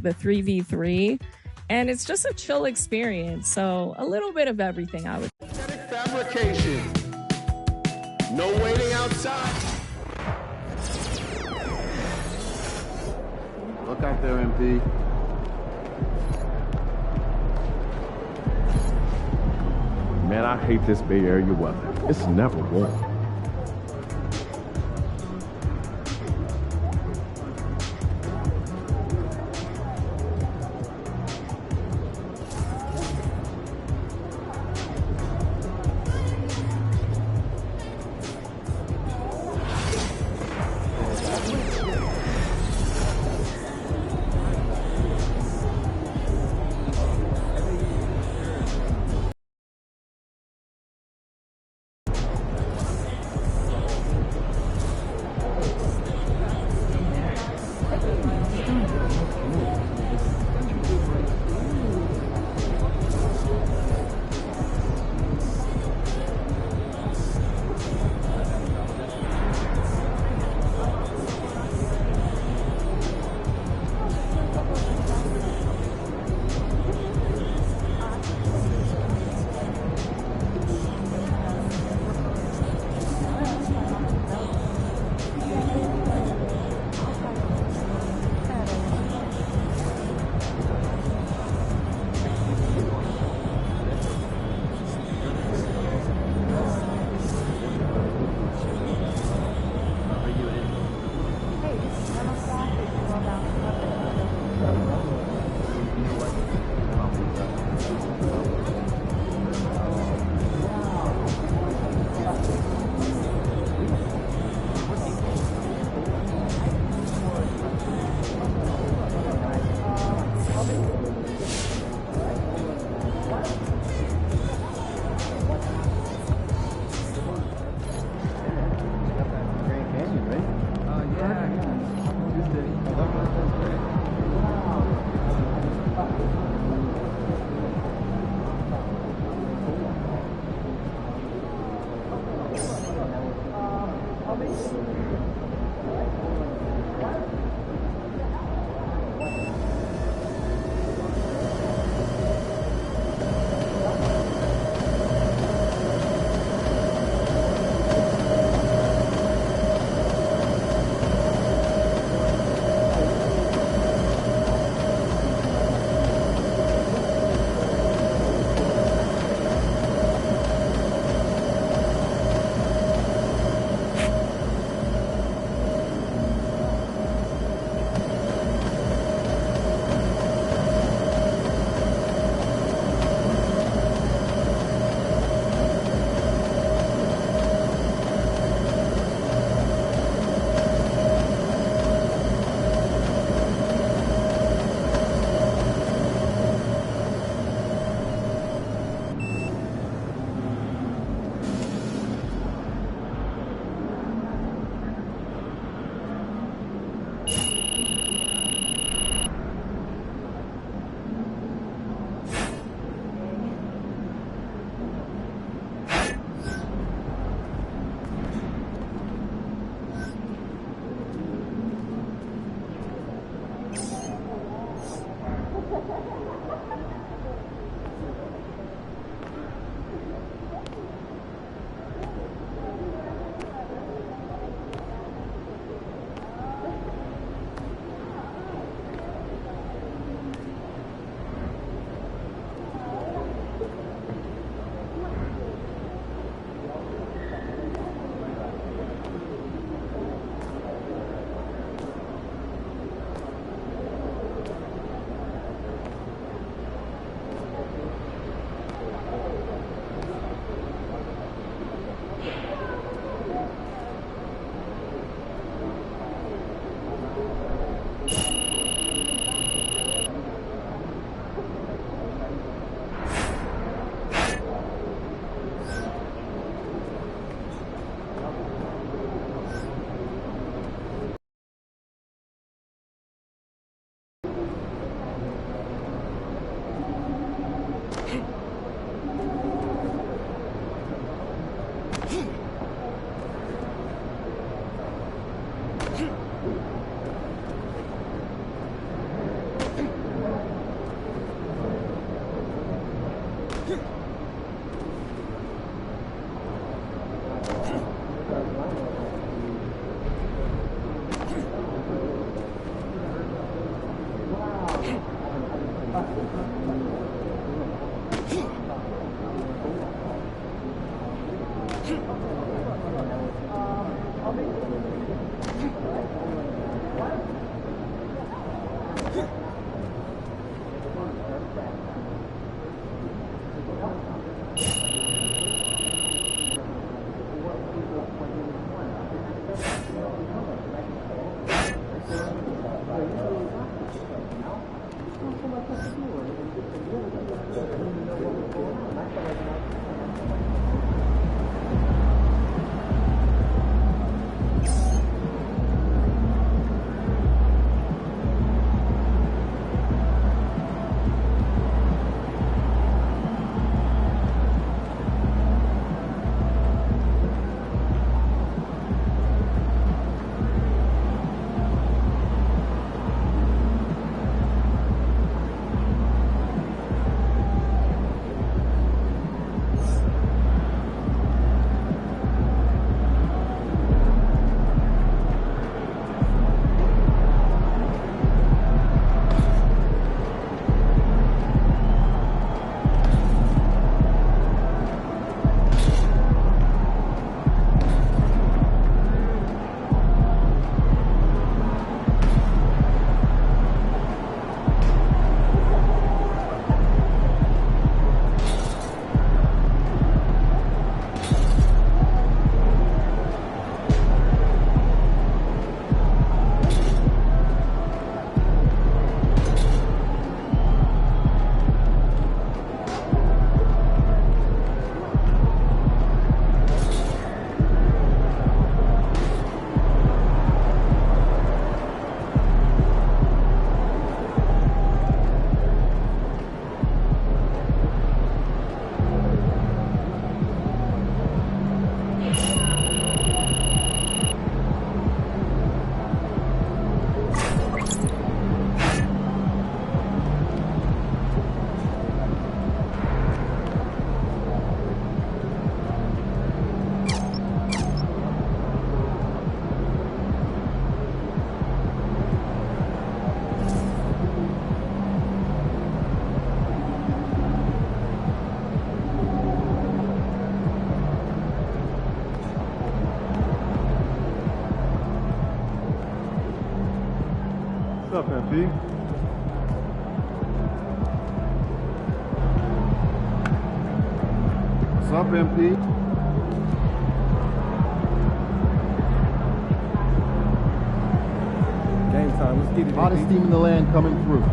the 3v3, and it's just a chill experience. So a little bit of everything, I would. Fabrication. No waiting outside. Look out there, MP. Man, I hate this Bay Area weather. It's never warm. What's up, MP? What's up, MP? Game time. Let's get it. Hottest team in the land coming through.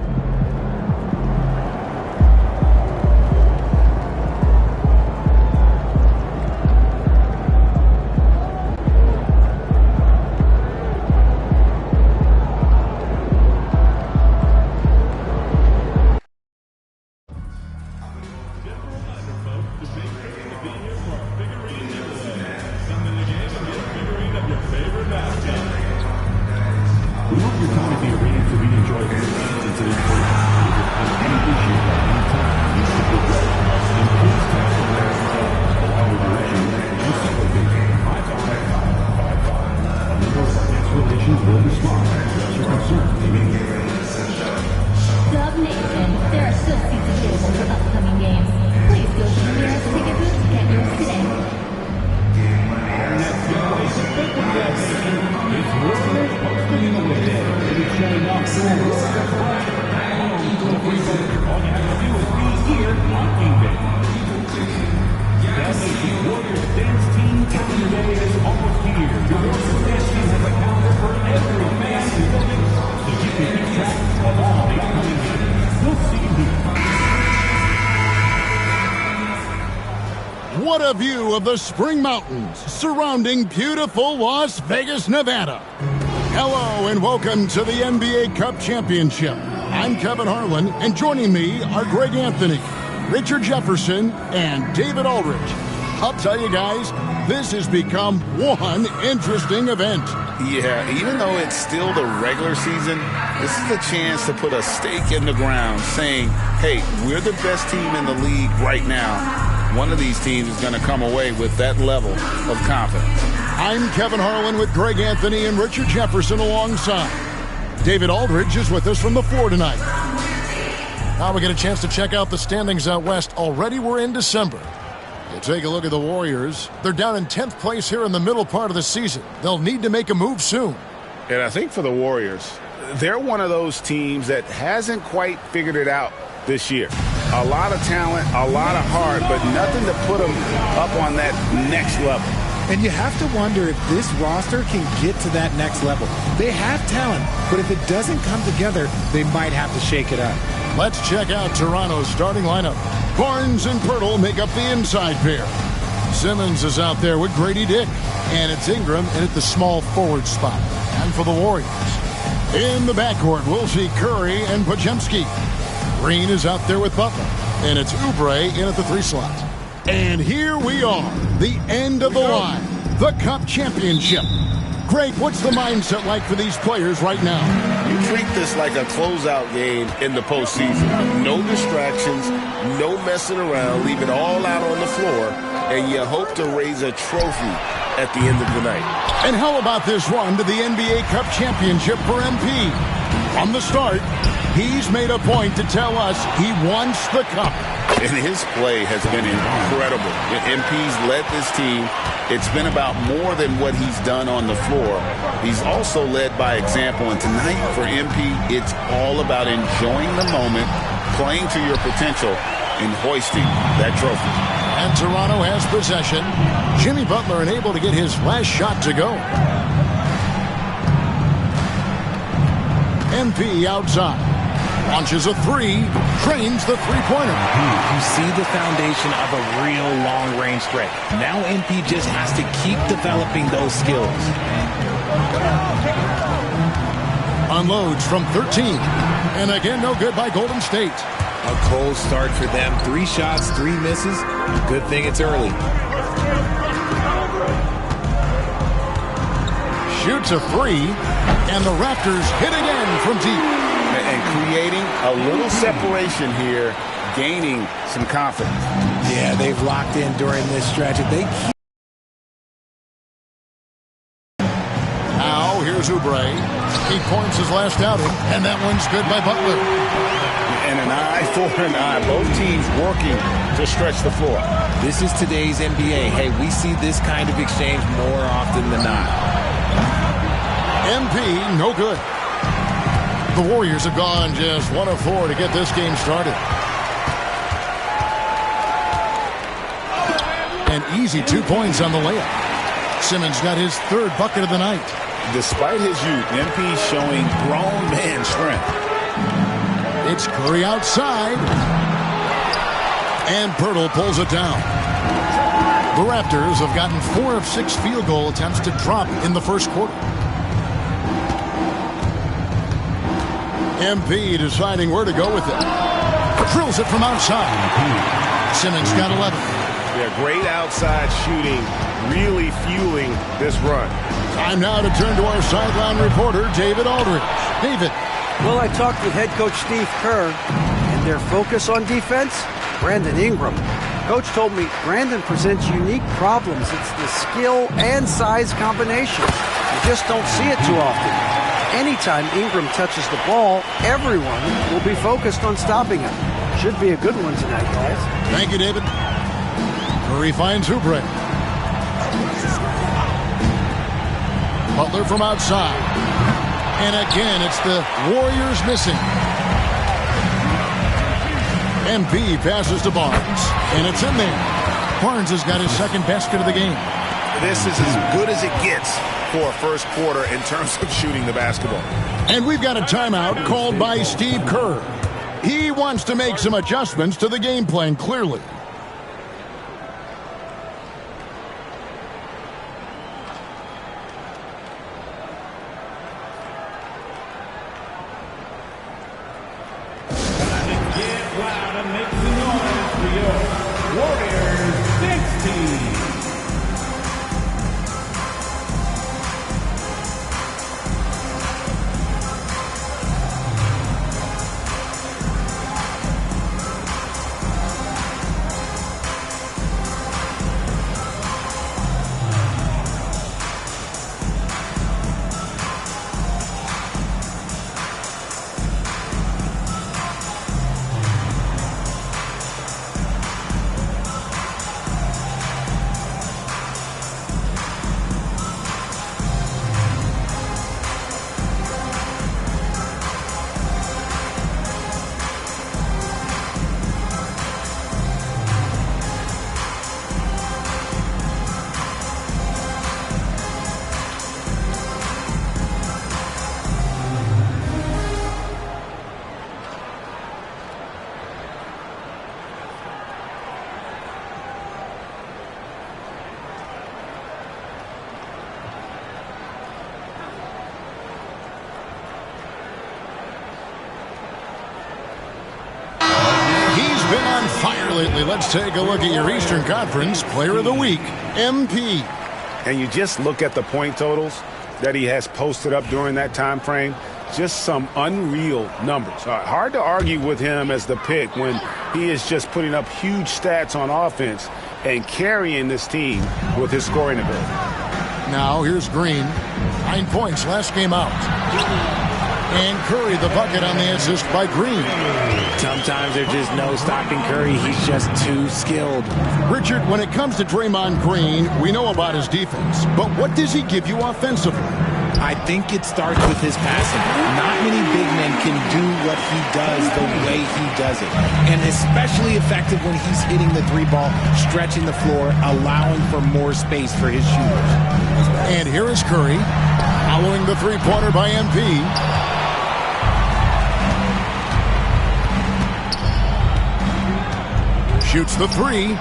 We want your time at the arena to be enjoyable. It's an important any issue at any time needs to be addressed. And please tap the red buttons along with your issues and supplicate 55555. A member of our guest relations will respond to address your concerns immediately. Dub Nation, there are still seats available for upcoming games. Please go to the nearest ticket booth to get yours today. Our next giveaway is Dub Nation. It's Warriors hosting the Win Day. It is showing off your Warriors collection. All you have to do is be here on eBay. Dub Nation Warriors Dance Team Calendar Day is almost here. Your Warriors Dance Team has a calendar for every fan in the building, so you can keep track of all the upcoming games. We'll see you here. What a view of the Spring Mountains surrounding beautiful Las Vegas, Nevada. Hello and welcome to the NBA Cup Championship. I'm Kevin Harlan, and joining me are Greg Anthony, Richard Jefferson, and David Aldridge. I'll tell you guys, this has become one interesting event. Yeah, even though it's still the regular season, this is a chance to put a stake in the ground saying, hey, we're the best team in the league right now. One of these teams is going to come away with that level of confidence. I'm Kevin Harlan with Greg Anthony and Richard Jefferson alongside. David Aldridge is with us from the floor tonight. Now we get a chance to check out the standings out west. Already we're in December. You take a look at the Warriors. They're down in 10th place here in the middle part of the season. They'll need to make a move soon. And I think for the Warriors, they're one of those teams that hasn't quite figured it out this year. A lot of talent, a lot of heart, but nothing to put them up on that next level. And you have to wonder if this roster can get to that next level. They have talent, but if it doesn't come together, they might have to shake it up. Let's check out Toronto's starting lineup. Barnes and Pirtle make up the inside pair. Simmons is out there with Grady Dick. And it's Ingram in at the small forward spot. And for the Warriors, in the backcourt, we'll see Curry and Podziemski. Green is out there with Butler. And it's Oubre in at the 3 slot. And here we are, the end of the line, the Cup Championship. Greg, what's the mindset like for these players right now? You treat this like a closeout game in the postseason. No distractions, no messing around, leave it all out on the floor, and you hope to raise a trophy at the end of the night. And how about this run to the NBA Cup Championship for MP? From the start, he's made a point to tell us he wants the cup. And his play has been incredible. MP's led this team. It's been about more than what he's done on the floor. He's also led by example. And tonight for MP, it's all about enjoying the moment, playing to your potential, and hoisting that trophy. And Toronto has possession. Jimmy Butler unable to get his last shot to go. MP outside. Launches a 3, trains the three-pointer. You see the foundation of a real long-range threat. Now MP just has to keep developing those skills. Unloads from 13. And again, no good by Golden State. A cold start for them. 3 shots, 3 misses. Good thing it's early. Shoots a 3, and the Raptors hit again from deep. And creating a little separation here, gaining some confidence. Yeah, they've locked in during this stretch. Now, here's Oubre. He points his last outing, and that one's good by Butler. And an eye for an eye. Both teams working to stretch the floor. This is today's NBA. Hey, we see this kind of exchange more often than not. MP, no good. The Warriors have gone just 1 of 4 to get this game started. An easy 2 points on the layup. Simmons got his 3rd bucket of the night. Despite his youth, MP's showing grown man strength. It's Curry outside. And Pirtle pulls it down. The Raptors have gotten 4 of 6 field goal attempts to drop in the first quarter. MP deciding where to go with it. Drills it from outside. Simmons got 11. Yeah, great outside shooting, really fueling this run. Time now to turn to our sideline reporter, David Aldridge. David. Well, I talked with head coach Steve Kerr, and their focus on defense, Brandon Ingram. Coach told me Brandon presents unique problems. It's the skill and size combination. You just don't see it too often. Anytime Ingram touches the ball, everyone will be focused on stopping him. Should be a good one tonight, guys. Thank you, David. Curry finds Oubre. Butler from outside. And again, it's the Warriors missing. MP passes to Barnes. And it's in there. Barnes has got his 2nd basket of the game. This is as good as it gets for a first quarter in terms of shooting the basketball. And we've got a timeout called by Steve Kerr. He wants to make some adjustments to the game plan, clearly. Get loud and make some noise for your Warriors 16. been on fire lately. Let's take a look at your Eastern Conference Player of the Week, MP. And you just look at the point totals that he has posted up during that time frame. Just some unreal numbers. Hard to argue with him as the pick when he is just putting up huge stats on offense and carrying this team with his scoring ability. Now here's Green. 9 points last game out. And Curry the bucket on the assist by Green. Sometimes there's just no stopping Curry. He's just too skilled. Richard, when it comes to Draymond Green, we know about his defense. But what does he give you offensively? I think it starts with his passing. Not many big men can do what he does the way he does it. And especially effective when he's hitting the three ball, stretching the floor, allowing for more space for his shooters. And here is Curry, following the three-pointer by MP. Shoots the three,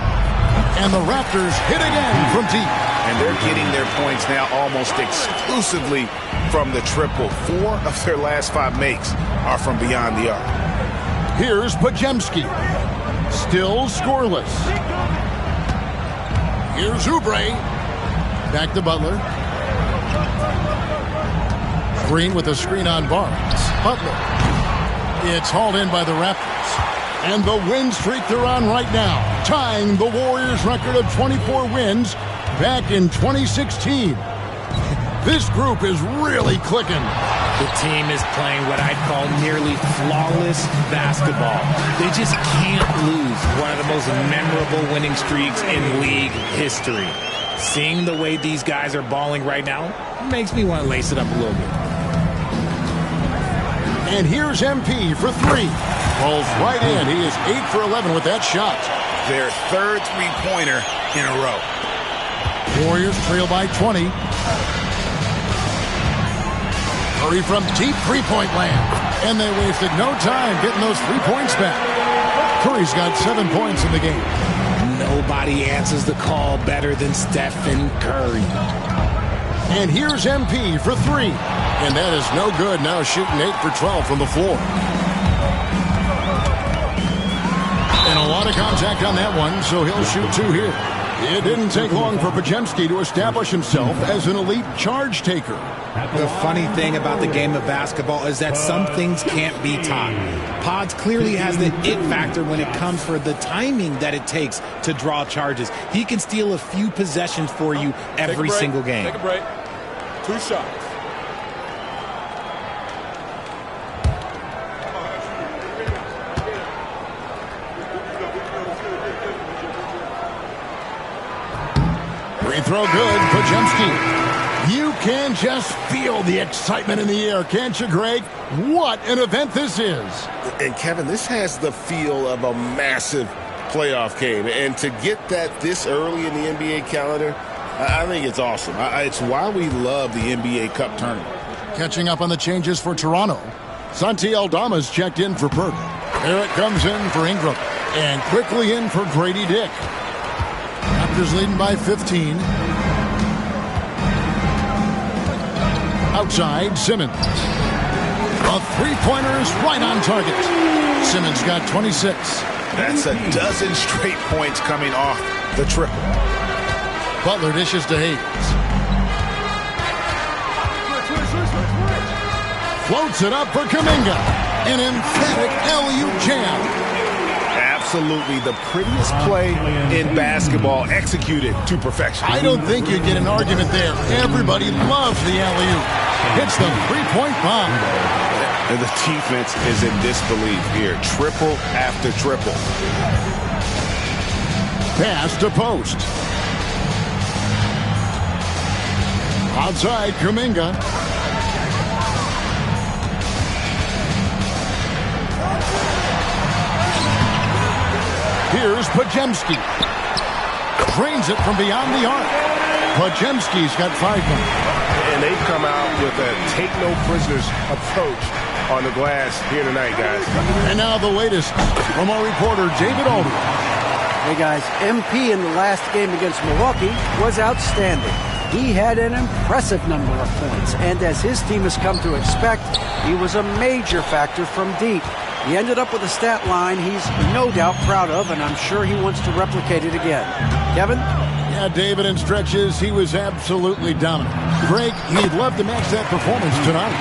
and the Raptors hit again from deep. And they're getting their points now almost exclusively from the triple. 4 of their last 5 makes are from beyond the arc. Here's Podziemski. Still scoreless. Here's Oubre. Back to Butler. Green with a screen on Barnes. Butler. It's hauled in by the Raptors. And the win streak they're on right now, tying the Warriors' record of 24 wins back in 2016. This group is really clicking. The team is playing what I'd call nearly flawless basketball. They just can't lose. One of the most memorable winning streaks in league history. Seeing the way these guys are balling right now makes me want to lace it up a little bit. And here's MP for 3. Falls right in. He is 8 for 11 with that shot. Their third three-pointer in a row. Warriors trail by 20. Curry from deep three-point land. And they wasted no time getting those 3 points back. Curry's got 7 points in the game. Nobody answers the call better than Stephen Curry. And here's MP for 3. And that is no good. Now shooting 8 for 12 from the floor. And a lot of contact on that one, so he'll shoot 2 here. It didn't take long for Podziemski to establish himself as an elite charge taker. The funny thing about the game of basketball is that some things can't be taught. Pods clearly has the it factor when it comes for the timing that it takes to draw charges. He can steal a few possessions for you every single game. Take a break. 2 shots. Free throw good, Podziemski. You can just feel the excitement in the air, can't you, Greg? What an event this is. And, Kevin, this has the feel of a massive playoff game. And to get that this early in the NBA calendar, I think it's awesome. It's why we love the NBA Cup tournament. Catching up on the changes for Toronto. Santi Aldama's checked in for Burke. Barrett comes in for Ingram. And quickly in for Grady Dick. Raptors leading by 15. Outside, Simmons. A three-pointer is right on target. Simmons got 26. That's a dozen straight points coming off the triple. Butler dishes to Hayes. Floats it up for Kuminga. An emphatic alley-oop jam. Absolutely the prettiest play in basketball, executed to perfection. I don't think you get an argument there. Everybody loves the alley-oop. Hits the three-point bomb. And the defense is in disbelief here. Triple after triple. Pass to post. Outside, Kuminga. Here's Podziemski. Drains it from beyond the arc. Podziemski's got 5 now. And they've come out with a take-no-prisoners approach on the glass here tonight, guys. And now the latest from our reporter, David Aldridge. Hey, guys, MP in the last game against Milwaukee was outstanding. He had an impressive number of points, and as his team has come to expect, he was a major factor from deep. He ended up with a stat line he's no doubt proud of, and I'm sure he wants to replicate it again. Kevin? Yeah, David, in stretches, he was absolutely dominant. Greg, he'd love to match that performance tonight.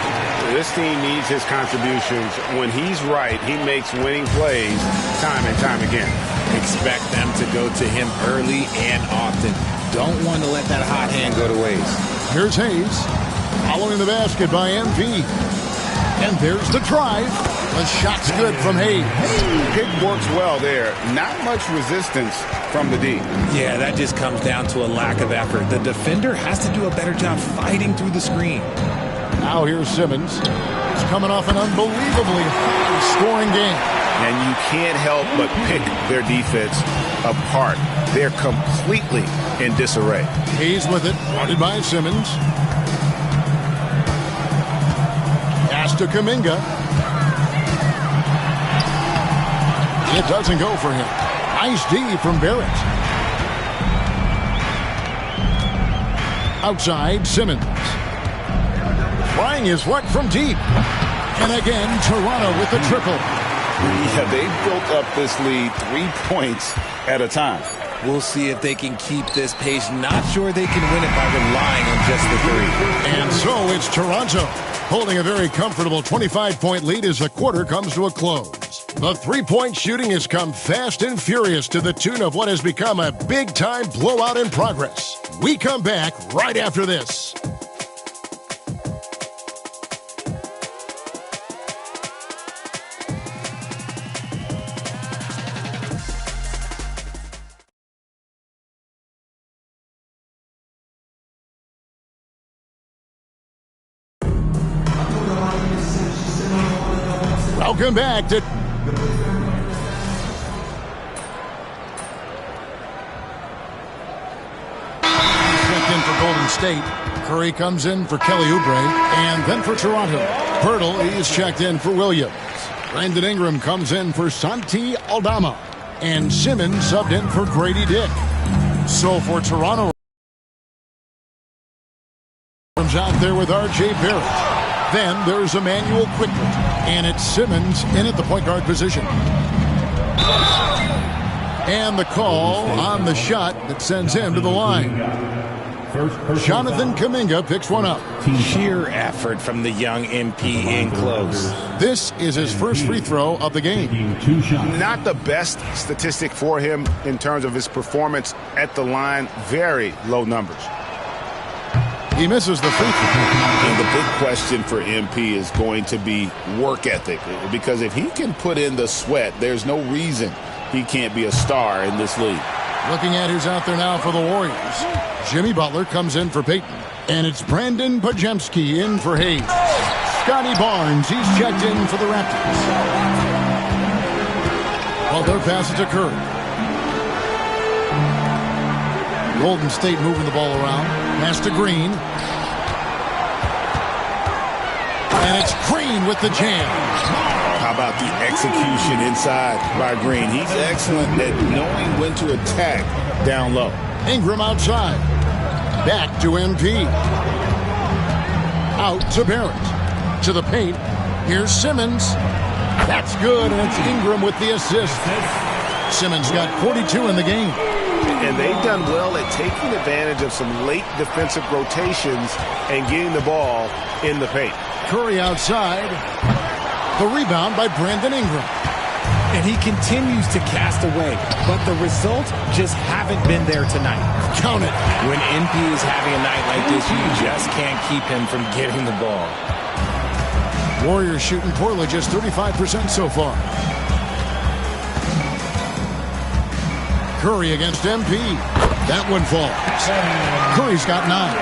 This team needs his contributions. When he's right, he makes winning plays time and time again. Expect them to go to him early and often. Don't want to let that hot hand go to waste. Here's Hayes, following the basket by MP. And there's the drive. The shot's good from Hayes. Pick works well there. Not much resistance from the D. Yeah, that just comes down to a lack of effort. The defender has to do a better job fighting through the screen. Now here's Simmons. He's coming off an unbelievably high-scoring game. And you can't help but pick their defense apart. They're completely in disarray. Hayes with it, guarded by Simmons. Pass to Kuminga. It doesn't go for him. Nice D from Barrett. Outside, Simmons. Trying his luck from deep. And again, Toronto with the triple. Yeah, they built up this lead 3 points at a time. We'll see if they can keep this pace. Not sure they can win it by relying on just the three. And so it's Toronto holding a very comfortable 25-point lead as the quarter comes to a close. The three-point shooting has come fast and furious to the tune of what has become a big-time blowout in progress. We come back right after this. Welcome back to... Checked in for Golden State. Curry comes in for Kelly Oubre. And then for Toronto. Pirtle, he's checked in for Williams. Brandon Ingram comes in for Santi Aldama. And Simmons subbed in for Grady Dick. So for Toronto... comes out there with R.J. Barrett. Then there's Emmanuel Quickly, and it's Simmons in at the point guard position. And the call on the shot that sends him to the line. Jonathan Kuminga picks one up. Sheer effort from the young MP in close. This is his first free throw of the game. Not the best statistic for him in terms of his performance at the line. Very low numbers. He misses the free throw. And the big question for MP is going to be work ethic. Because if he can put in the sweat, there's no reason he can't be a star in this league. Looking at who's out there now for the Warriors. Jimmy Butler comes in for Peyton. And it's Brandon Pajemski in for Hayes. Scotty Barnes, he's checked in for the Raptors. Butler passes to Curry. Golden State moving the ball around. Pass to Green. And it's Green with the jam. How about the execution inside by Green? He's excellent at knowing when to attack down low. Ingram outside. Back to MP. Out to Barrett. To the paint. Here's Simmons. That's good, and it's Ingram with the assist. Simmons got 42 in the game. And they've done well at taking advantage of some late defensive rotations and getting the ball in the paint. Curry outside. The rebound by Brandon Ingram. And he continues to cast away, but the results just haven't been there tonight. Count it. When MP is having a night like this, you just can't keep him from getting the ball. Warriors shooting poorly, just 35% so far. Curry against MP. That one falls. Curry's got 9.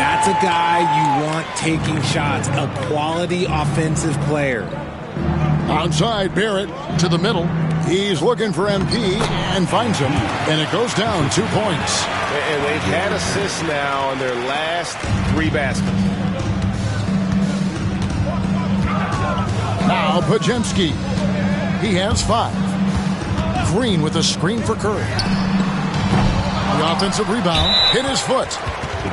That's a guy you want taking shots, a quality offensive player. Outside, Barrett to the middle. He's looking for MP and finds him, and it goes down 2 points. And they've had assists now in their last 3 baskets. Now Pajemski. He has 5. Green with a screen for Curry. The offensive rebound hit his foot.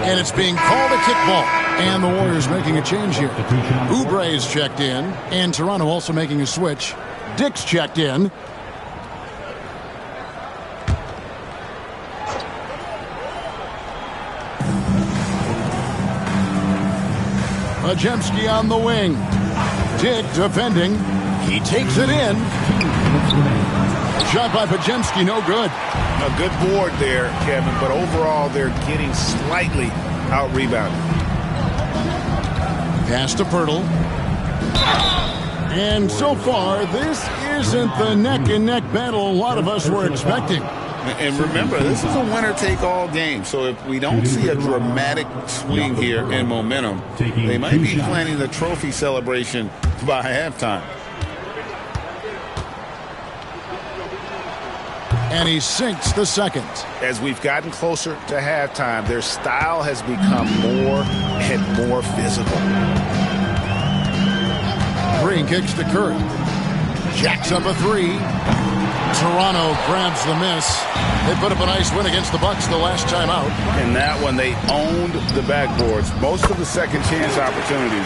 And it's being called a kickball. And the Warriors making a change here. Oubre is checked in. And Toronto also making a switch. Dick's checked in. Majemski on the wing. Dick defending. He takes it in. Shot by Majemski, no good. A good board there, Kevin, but overall they're getting slightly out-rebounded. Pass to Pirtle. And so far, this isn't the neck-and-neck battle a lot of us were expecting. And remember, this is a winner-take-all game, so if we don't see a dramatic swing here in momentum, they might be planning the trophy celebration by halftime. And he sinks the second. As we've gotten closer to halftime, their style has become more and more physical. Green kicks to Curry. Jacks up a three. Toronto grabs the miss. They put up a nice win against the Bucks the last time out. In that one, they owned the backboards. Most of the second chance opportunities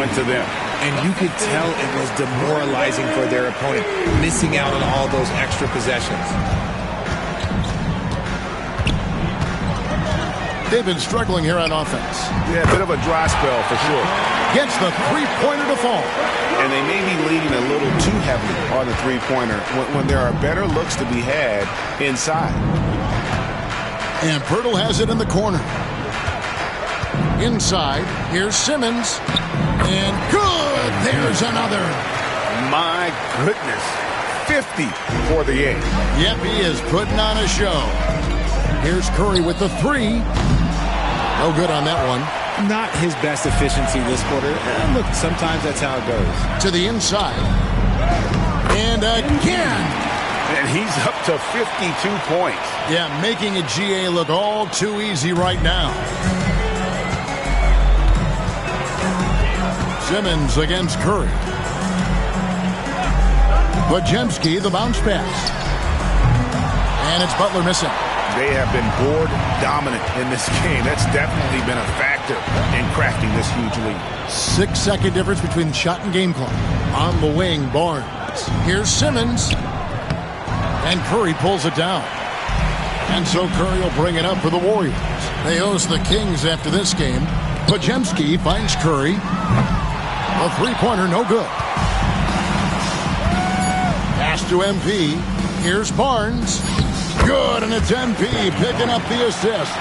went to them. And you could tell it was demoralizing for their opponent, missing out on all those extra possessions. They've been struggling here on offense. Yeah, a bit of a dry spell for sure. Gets the three-pointer to fall. And they may be leaning a little too heavily on the three-pointer when there are better looks to be had inside. And Pirtle has it in the corner. Inside, here's Simmons. And good! There's another. My goodness. 50 for the game. Yep, he is putting on a show. Here's Curry with the three. No good on that one. Not his best efficiency this quarter. And look, sometimes that's how it goes. To the inside. And again. And he's up to 52 points. Yeah, making a GA look all too easy right now. Simmons against Curry. Majemski, the bounce pass. And it's Butler missing. They have been board dominant in this game. That's definitely been a factor in crafting this huge lead. 6-second difference between shot and game clock. On the wing, Barnes. Here's Simmons. And Curry pulls it down. And so Curry will bring it up for the Warriors. They host the Kings after this game. Majemski finds Curry. A three-pointer, no good. Pass to MP. Here's Barnes. Good, and it's MP picking up the assist.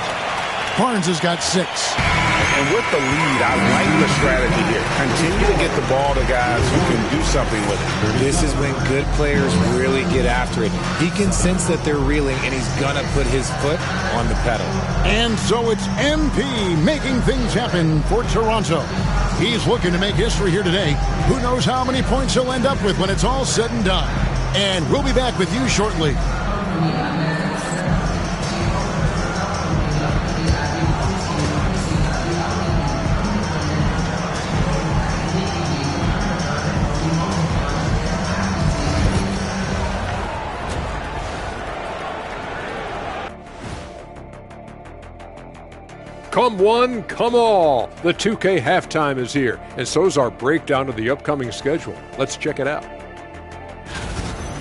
Barnes has got 6. And with the lead, I like the strategy here. Continue to get the ball to guys who can do something with it. This is when good players really get after it. He can sense that they're reeling, and he's going to put his foot on the pedal. And so it's MP making things happen for Toronto. He's looking to make history here today. Who knows how many points he'll end up with when it's all said and done. And we'll be back with you shortly. Come one, come all. The 2K halftime is here, and so is our breakdown of the upcoming schedule. Let's check it out.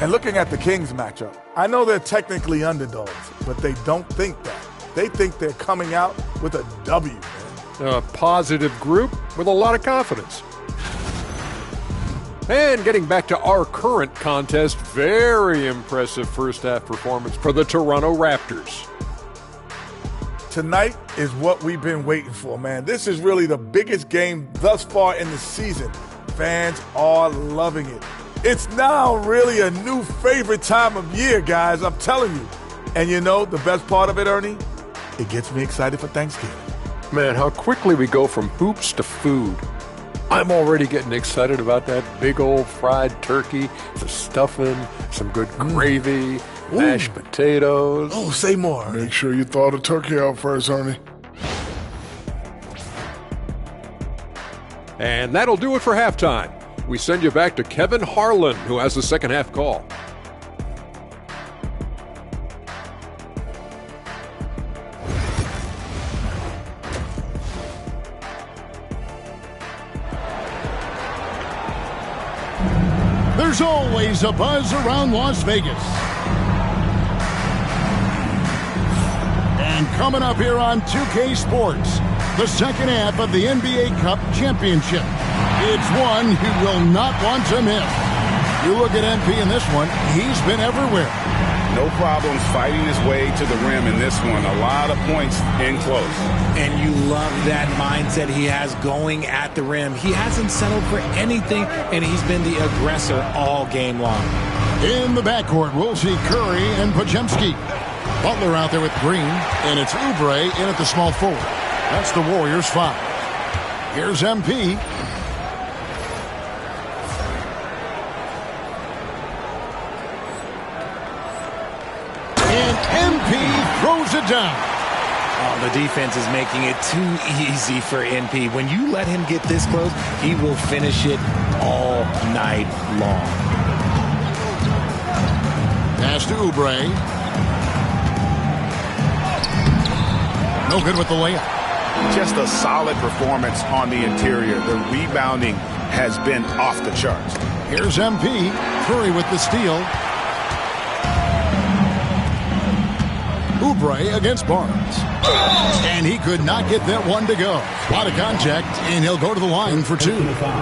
And looking at the Kings matchup, I know they're technically underdogs, but they don't think that. They think they're coming out with a W, man. A positive group with a lot of confidence. And getting back to our current contest, very impressive first half performance for the Toronto Raptors. Tonight is what we've been waiting for, man. This is really the biggest game thus far in the season. Fans are loving it. It's now really a new favorite time of year, guys, I'm telling you. And you know the best part of it, Ernie? It gets me excited for Thanksgiving. Man, how quickly we go from hoops to food. I'm already getting excited about that big old fried turkey, the stuffing, some good gravy, mashed potatoes. Oh, say more. Make sure you thaw the turkey out first, Ernie. And that'll do it for halftime. We send you back to Kevin Harlan, who has the second half call. There's There's always a buzz around Las Vegas. And coming up here on 2K Sports, the second half of the NBA Cup Championship. It's one you will not want to miss. You look at MP in this one, he's been everywhere. No problems fighting his way to the rim in this one. A lot of points in close. And you love that mindset he has going at the rim. He hasn't settled for anything, and he's been the aggressor all game long. In the backcourt, we'll see Curry and Podziemski. Butler out there with Green, and it's Oubre in at the small forward. That's the Warriors' foul. Here's MP. MP throws it down. Oh, the defense is making it too easy for NP. When you let him get this close, he will finish it all night long. Pass to Oubre. No good with the layup. Just a solid performance on the interior. The rebounding has been off the charts. Here's MP. Curry with the steal. Oubre against Barnes. And he could not get that one to go. Out of contact, and he'll go to the line for two.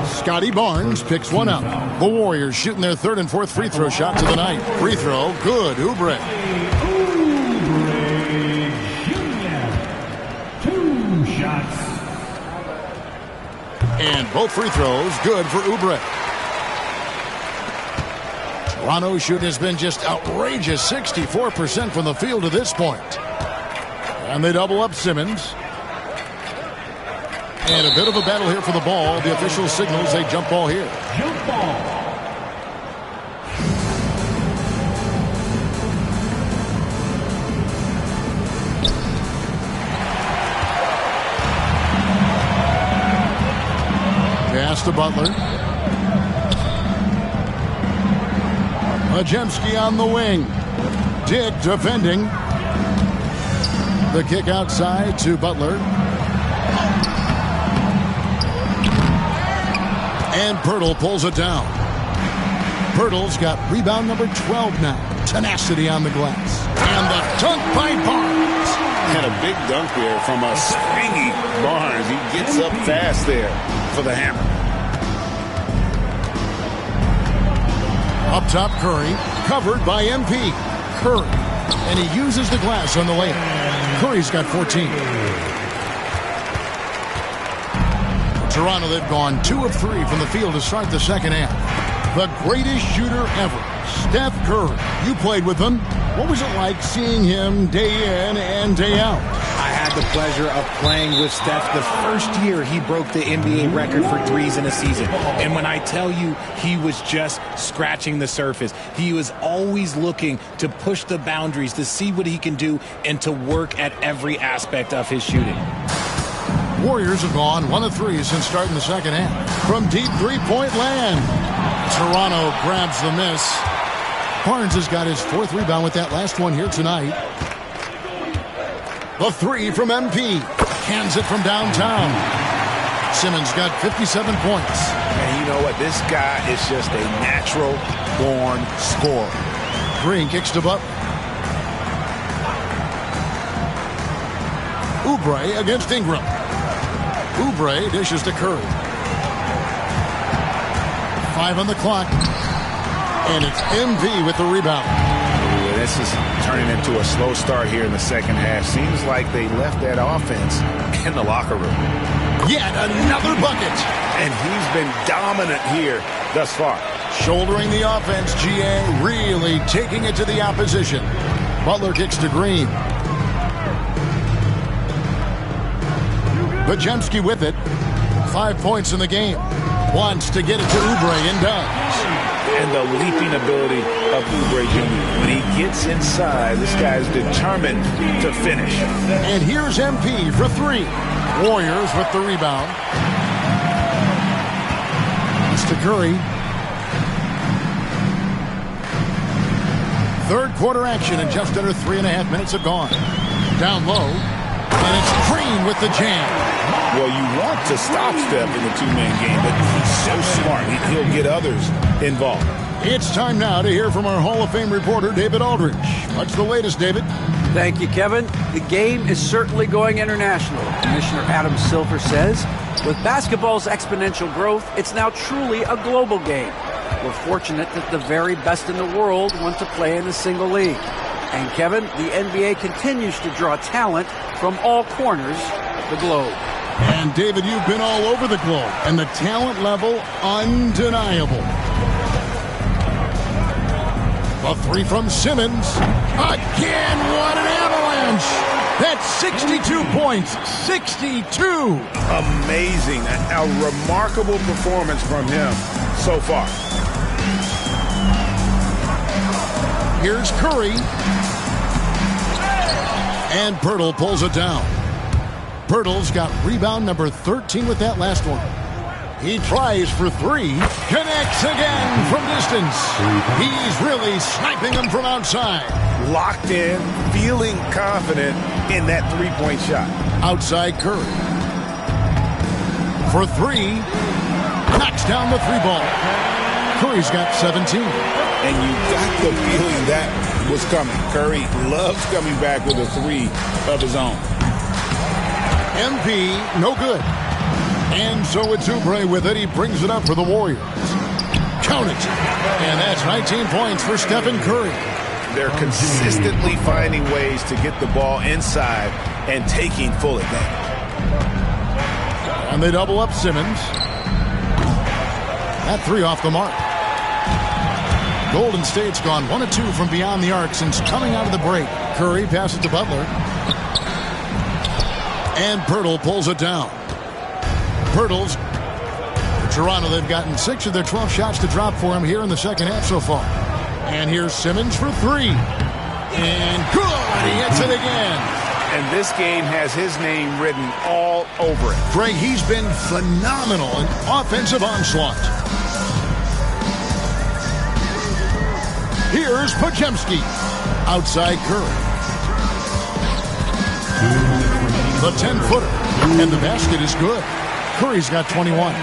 Scotty Barnes picks one up. The Warriors shooting their third and fourth free throw shots of the night. Free throw, good. Oubre. And both free throws good for Oubre. Toronto's shooting has been just outrageous, 64% from the field to this point. And they double up Simmons. And a bit of a battle here for the ball. The official signals a jump ball here. Jump ball. Pass to Butler. Podziemski on the wing. Dick defending. The kick outside to Butler. And Pirtle pulls it down. Pirtle's got rebound number 12 now. Tenacity on the glass. And the dunk by Barnes. And a big dunk there from a springy Barnes. He gets up fast there for the hammer. Up top, Curry, covered by MP. Curry, and he uses the glass on the layup. Curry's got 14. Toronto, they've gone 2 of 3 from the field to start the second half. The greatest shooter ever, Steph Curry. You played with him. What was it like seeing him day in and day out? I had the pleasure of playing with Steph the first year he broke the NBA record for threes in a season. And when I tell you he was just scratching the surface, he was always looking to push the boundaries, to see what he can do, and to work at every aspect of his shooting. Warriors have gone 1 of 3 since starting the second half. From deep three-point land, Toronto grabs the miss. Barnes has got his 4th rebound with that last one here tonight. The 3 from MP. Hands it from downtown. Simmons got 57 points. And you know what? This guy is just a natural-born scorer. Green kicks to Butler. Oubre against Ingram. Oubre dishes to Curry. 5 on the clock. And it's MP with the rebound. This is turning into a slow start here in the second half. Seems like they left that offense in the locker room. Yet another bucket. And he's been dominant here thus far. Shouldering the offense, GA, really taking it to the opposition. Butler kicks to Green. Podziemski with it. 5 points in the game. Wants to get it to Oubre and does. And the leaping ability of Oubre Jr. When he gets inside, this guy's determined to finish. And here's MP for 3. Warriors with the rebound. It's to Curry. Third quarter action, and just under 3.5 minutes have gone. Down low, and it's Green with the jam. Well, you want to stop Steph in the two-man game, but he's so smart. He'll get others involved. It's time now to hear from our Hall of Fame reporter, David Aldridge. What's the latest, David? Thank you, Kevin. The game is certainly going international. Commissioner Adam Silver says, with basketball's exponential growth, it's now truly a global game. We're fortunate that the very best in the world want to play in a single league. And Kevin, the NBA continues to draw talent from all corners of the globe. And David, you've been all over the globe, and the talent level undeniable. A three from Simmons. Again, what an avalanche! That's 62 points. 62! Amazing. A remarkable performance from him so far. Here's Curry. And Pirtle pulls it down. Pirtle's got rebound number 13 with that last one. He tries for three. Connects again from distance. He's really sniping them from outside. Locked in, feeling confident in that three-point shot. Outside Curry. For three. Knocks down the three ball. Curry's got 17. And you got the feeling that was coming. Curry loves coming back with a three of his own. MP, no good. And so it's Oubre with it. He brings it up for the Warriors. Count it. And that's 19 points for Stephen Curry. They're consistently finding ways to get the ball inside and taking full advantage. And they double up Simmons. That three off the mark. Golden State's gone 1 of 2 from beyond the arc since coming out of the break. Curry passes to Butler. And Pirtle pulls it down. Pirtle's Toronto, they've gotten 6 of their 12 shots to drop for him here in the second half so far. And here's Simmons for three. And good! He hits it again. And this game has his name written all over it. Greg, he's been phenomenal in offensive onslaught. Here's Podziemski. Outside Curry. The 10-footer. And the basket is good. Curry's got 21.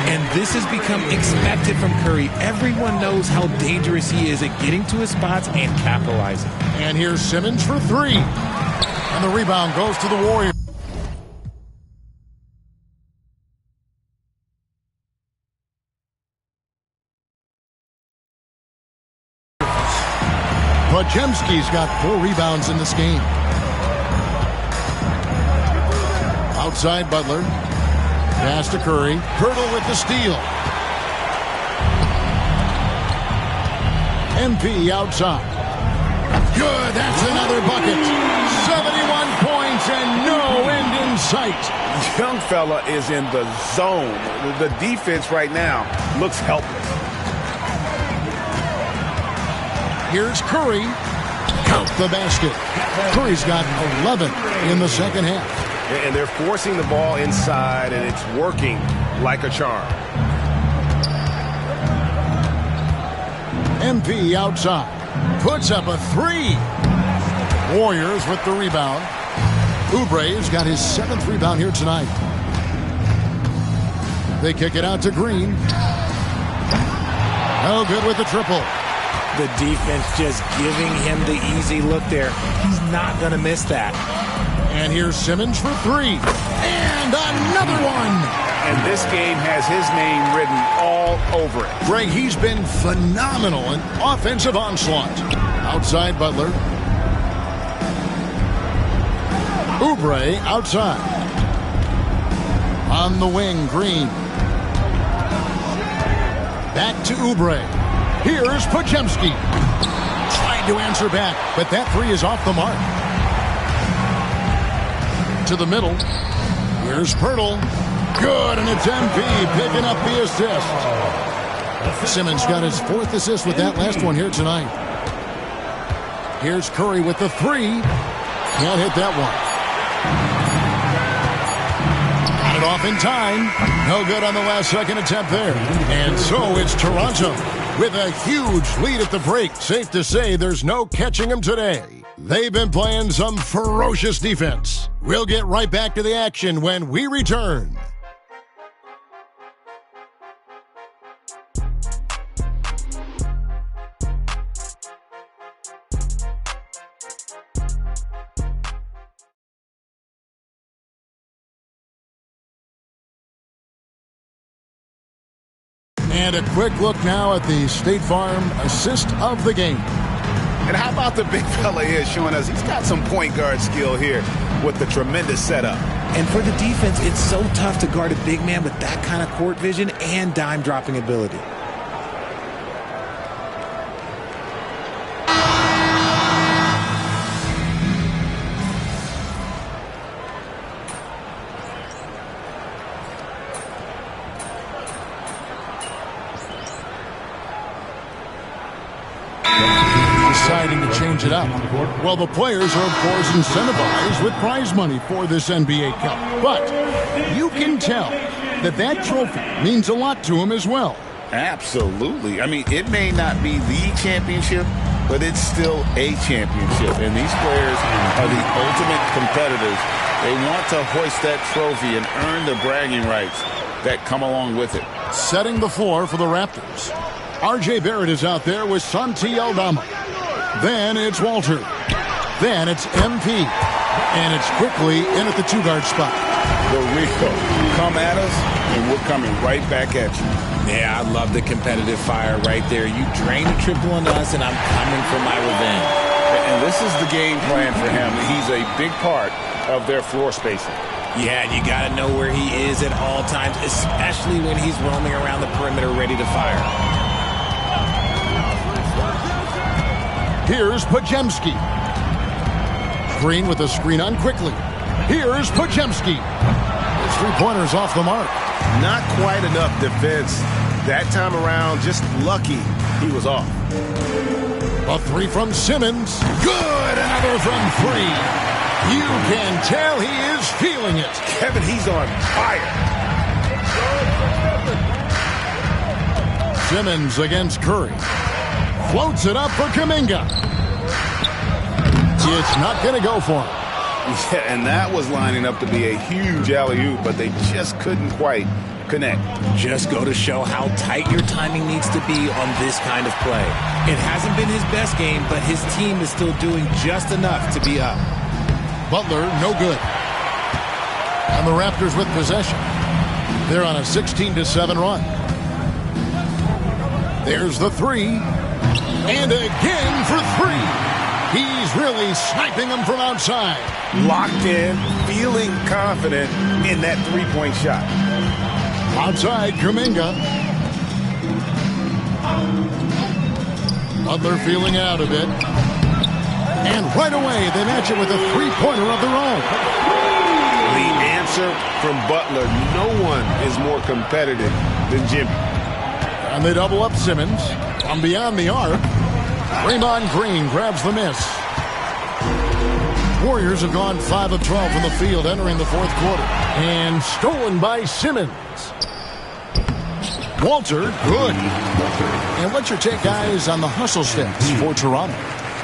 And this has become expected from Curry. Everyone knows how dangerous he is at getting to his spots and capitalizing. And here's Simmons for three. And the rebound goes to the Warriors. Podziemski's got 4 rebounds in this game. Outside Butler. Pass to Curry. Pirtle with the steal. MP outside. Good. That's another bucket. 71 points and no end in sight. Young fella is in the zone. The defense right now looks helpless. Here's Curry. Count the basket. Curry's got 11 in the second half. And they're forcing the ball inside, and it's working like a charm. MP outside. Puts up a three. Warriors with the rebound. Oubre's got his 7th rebound here tonight. They kick it out to Green. No good with the triple. The defense just giving him the easy look there. He's not going to miss that. And here's Simmons for three. And another one. And this game has his name written all over it. Greg, he's been phenomenal in offensive onslaught. Outside Butler. Oubre outside. On the wing, Green. Back to Oubre. Here's Podziemski. Trying to answer back, but that three is off the mark. To the middle. Here's Pirtle. Good, and it's MP picking up the assist. Simmons got his 4th assist with that last one here tonight. Here's Curry with the three. Can't hit that one. Got it off in time. No good on the last second attempt there. And so it's Toronto with a huge lead at the break. Safe to say there's no catching them today. They've been playing some ferocious defense. We'll get right back to the action when we return. And a quick look now at the State Farm assist of the game. And how about the big fella here showing us he's got some point guard skill here with the tremendous setup. And for the defense, it's so tough to guard a big man with that kind of court vision and dime dropping ability. Deciding to change it up. Well, the players are, of course, incentivized with prize money for this NBA Cup. But you can tell that trophy means a lot to them as well. Absolutely. I mean, it may not be the championship, but it's still a championship. And these players are the ultimate competitors. They want to hoist that trophy and earn the bragging rights that come along with it. Setting the floor for the Raptors. R.J. Barrett is out there with Santi Aldama. Then it's Walter. Then it's MP. And it's quickly in at the two-guard spot. The Rico, come at us, and we're coming right back at you. Yeah, I love the competitive fire right there. You drain the triple on us, and I'm coming for my revenge. And this is the game plan for him. He's a big part of their floor spacing. Yeah, you got to know where he is at all times, especially when he's roaming around the perimeter ready to fire. Here's Pajemski. Green with a screen on quickly. Here's Pajemski. His three-pointer's off the mark. Not quite enough defense. That time around, just lucky he was off. A three from Simmons. Good! Another from three. You can tell he is feeling it. Kevin, he's on fire. Simmons against Curry. Floats it up for Kuminga. It's not going to go for him. Yeah, and that was lining up to be a huge alley-oop, but they just couldn't quite connect. Just go to show how tight your timing needs to be on this kind of play. It hasn't been his best game, but his team is still doing just enough to be up. Butler, no good. And the Raptors with possession. They're on a 16-7 run. There's the three. And again for three. He's really sniping them from outside. Locked in, feeling confident in that three-point shot. Outside, Kuminga. Butler feeling out a bit. And right away, they match it with a three-pointer of their own. The answer from Butler, no one is more competitive than Jimmy. And they double up Simmons. From beyond the arc, Draymond Green grabs the miss. Warriors have gone 5 of 12 from the field entering the fourth quarter. And stolen by Simmons. Walter, good. And what's your take, guys, on the hustle steps for Toronto?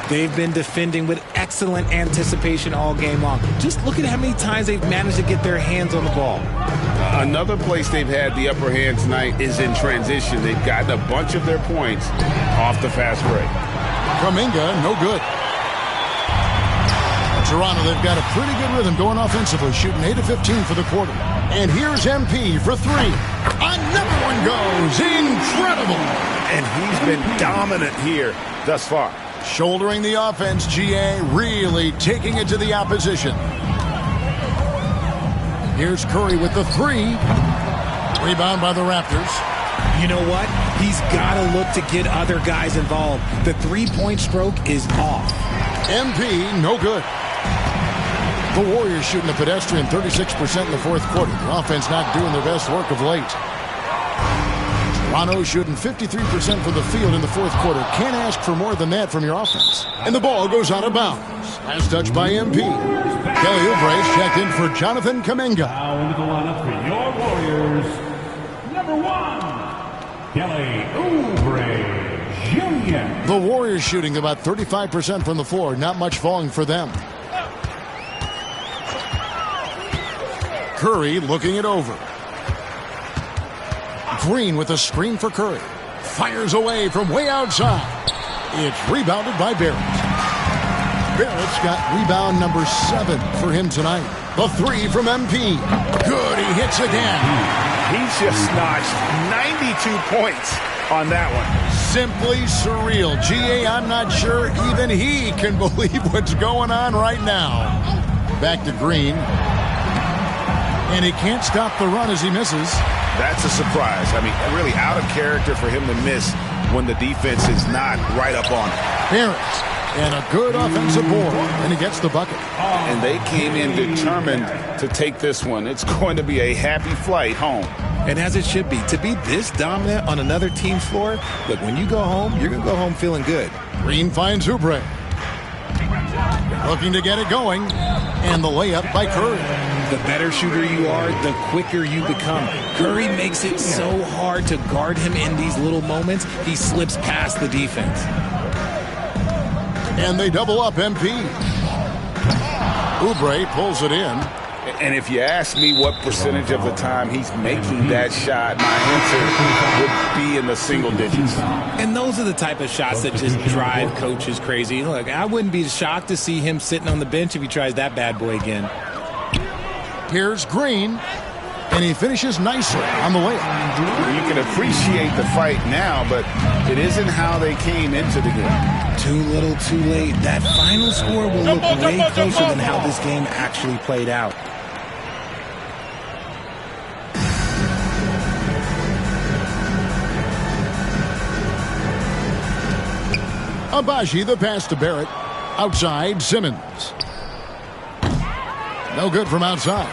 They've been defending with excellent anticipation all game long. Just look at how many times they've managed to get their hands on the ball. Another place they've had the upper hand tonight is in transition. They've gotten a bunch of their points off the fast break. Kuminga, no good. Toronto, they've got a pretty good rhythm going offensively, shooting 8 of 15 for the quarter. And here's MP for three. Another one goes. Incredible. And he's been dominant here thus far. Shouldering the offense, GA, really taking it to the opposition. Here's Curry with the three. Rebound by the Raptors. You know what? He's got to look to get other guys involved. The three-point stroke is off. MP, no good. The Warriors shooting a pedestrian 36% in the fourth quarter. The offense not doing their best work of late. Toronto shooting 53% from the field in the fourth quarter. Can't ask for more than that from your offense. And the ball goes out of bounds. Last touch by MP. Kelly Oubre checked in for Jonathan Kuminga. Now into the lineup for your Warriors. Number 1, Kelly Oubre Jr. The Warriors shooting about 35% from the floor. Not much falling for them. Curry looking it over. Green with a screen for Curry. Fires away from way outside. It's rebounded by Barrett. Barrett's got rebound number 7 for him tonight. The three from MP. Good, he hits again. He's just notched 92 points on that one. Simply surreal. G.A., I'm not sure even he can believe what's going on right now. Back to Green. And he can't stop the run as he misses. That's a surprise. I mean, really out of character for him to miss when the defense is not right up on him. Parents. And a good offensive board, and he gets the bucket. And they came in determined to take this one. It's going to be a happy flight home. And as it should be. To be this dominant on another team's floor, look, when you go home, you're going to go home feeling good. Green finds Oubre. Looking to get it going. And the layup by Curry. The better shooter you are, the quicker you become. Curry makes it so hard to guard him in these little moments. He slips past the defense. And they double up MP. Oubre pulls it in. And if you ask me what percentage of the time he's making that shot, my answer would be in the single digits. And those are the type of shots that just drive coaches crazy. Look, I wouldn't be shocked to see him sitting on the bench if he tries that bad boy again. Here's Green. And he finishes nicely on the layup. You can appreciate the fight now, but it isn't how they came into the game. Too little, too late. That final score will look way closer than how this game actually played out. Abaji, the pass to Barrett. Outside, Simmons. No good from outside.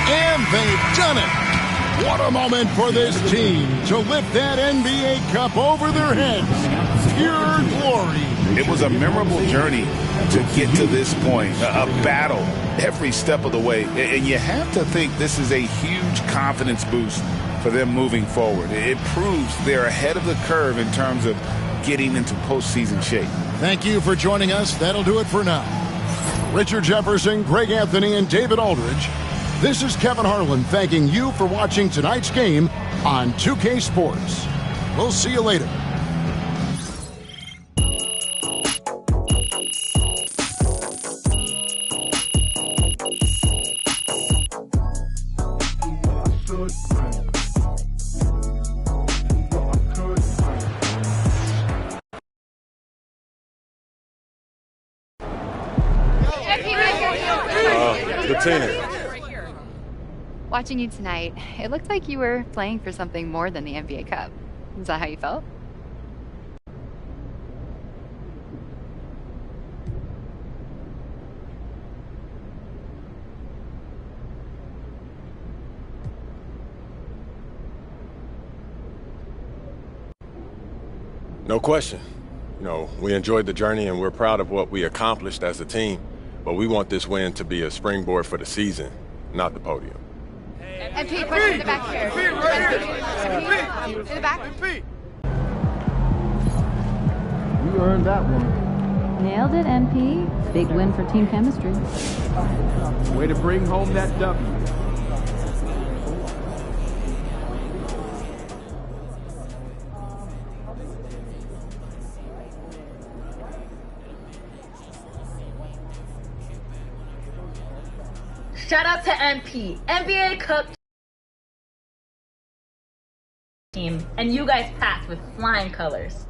And they've done it. What a moment for this team to lift that NBA Cup over their heads. Pure glory. It was a memorable journey to get to this point, a battle every step of the way. And you have to think this is a huge confidence boost for them moving forward. It proves they're ahead of the curve in terms of getting into postseason shape. Thank you for joining us. That'll do it for now. Richard Jefferson, Greg Anthony, and David Aldridge. This is Kevin Harlan thanking you for watching tonight's game on 2K Sports. We'll see you later. Watching you tonight, it looked like you were playing for something more than the NBA Cup. Is that how you felt? No question. You know, we enjoyed the journey and we're proud of what we accomplished as a team, but we want this win to be a springboard for the season, not the podium. And Pete, push in the back here. In the back. You earned that one. Nailed it, MP. Big win for team chemistry. Way to bring home that W. Shout out to MP, NBA Cup team, and you guys passed with flying colors.